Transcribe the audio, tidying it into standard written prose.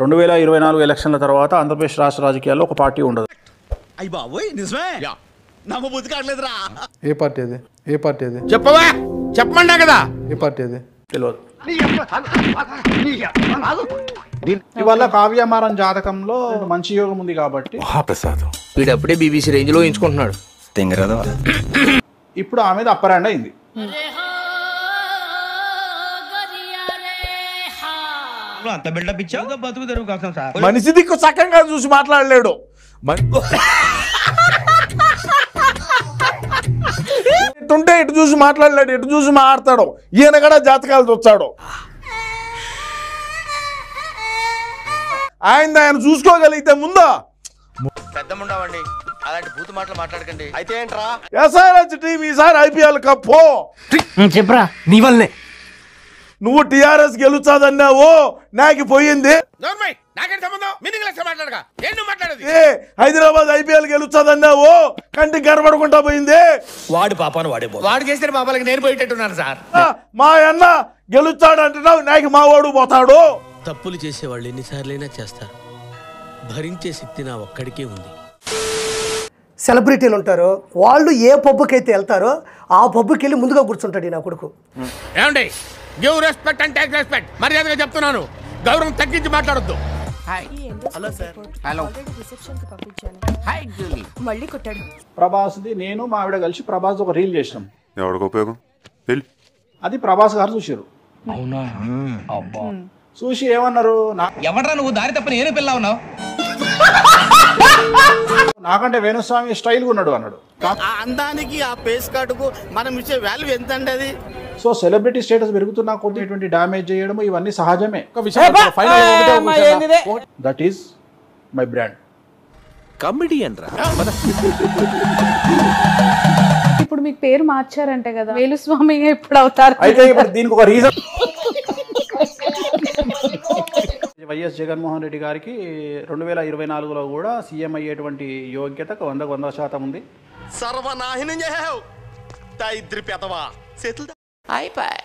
2024 ఎలక్షన్ల తర్వాత ఆంధ్రప్రదేశ్ రాష్ట్ర రాజకీయాల్లో ఒక పార్టీ ఉండదు. అయ్య బాబోయ్ నిజమే నమ్మబుద్ధి కావట్లేదురా. ఏ పార్టీ అది? ఏ పార్టీ అది? చెప్పవా, చెప్పమంటా కదా. ఏ పార్టీ అది? తెలియదు. ఇవాళ కావ్యమారం జాతకంలో మంచి యోగం ఉంది కాబట్టి మహాప్రసాదం వీడప్పుడే బీబీసీ రేంజ్ లో ఎంచుకుంటున్నాడు. ఇప్పుడు ఆమె మీద అప్పరాండ్ అయింది. అంత బిల్డప్ ఇచ్చావు బతుకు తెరువు కోసం సార్. మనిషి దిక్కు చక్కగా చూసి మాట్లాడలేడు. ఎటుంటే ఇటు చూసి మాట్లాడలేడు, ఇటు చూసి మాట్లాడతాడు. ఈయన కూడా జాతకాలు చూస్తాడు. ఆయన చూసుకోగలిగితే ముందా పెద్దముండవండి అలాంటి బూతు మాటలు మాట్లాడకండి. అయితే ఏంట్రా ఎస్ఆర్హెచ్ టీం ఈసారి ఐపీఎల్ కప్పు చెప్పరా నీ వల్లనే. నువ్వు టిఆర్ఎస్ గెలుచాదన్నావు, నాకు పోయింది. హైదరాబాద్ ఐపీఎల్ గెలుచాదన్నావు, కంటికి కనబడకుండా పోయింది. వాడు పాపాను వాడే వాడు చేసిన పాపాలకి నేను పోయేటట్టున్నాను సార్. మా అన్న గెలుచాడు అంటున్నావు, నాకు మా వాడు పోతాడు. తప్పులు చేసేవాళ్ళు ఎన్నిసార్లైనా చేస్తారు, భరించే శక్తి నా ఒక్కడికే ఉంది. సెలబ్రిటీలు ఉంటారు, వాళ్ళు ఏ పబ్బుకి అయితే వెళ్తారో ఆ పబ్బుకి వెళ్ళి ముందుగా కూర్చుంటాడు నా కొడుకు. ఏమండి, give respect and take respect. మర్యాదగా చెప్తున్నాను, గౌరవం తగ్గించి మాట్లాడొద్దు. Hello sir. హలో మళ్ళీ కొట్టాడు. ప్రభాస్ది నేను మా ఆవిడ కలిసి ప్రభాస్ ఒక రీల్ చేసినాం. ఎవరికి ఉపయోగం? అది ప్రభాస్ గారు చూసారు. అవునా? అబ్బా. చూసి ఏమన్నారు, ఎవడ్రా నువ్వు దారి తప్ప నేను పిల్ల ఉన్నావు. నాకంటే వేణుస్వామి స్టైల్ గా ఉన్నాడు అన్నాడు. అందానికి ఆ ఫేస్ కార్డుకు మనం ఇచ్చే వాల్యూ ఎంత అండి అది? సో సెలబ్రిటీ స్టేటస్ పెరుగుతున్నా కొద్ది ఇటువంటి డ్యామేజ్ చేయడం ఇవన్నీ సహజమే. That is my brand. Comedian రా. ఇప్పుడు మీకు పేరు మార్చారంటే కదా, వేలుస్వామి ఎప్పుడు అవుతారు? అయితే ఇప్పుడు దీనికి ఒక రీజన్. వైఎస్ జగన్మోహన్ రెడ్డి గారికి 2024లో కూడా సీఎం అయ్యేటువంటి యోగ్యత 100% ఉంది. సర్వనాశనం చేసావు దరిద్ర పెదవా. చేతులు అయిపోయి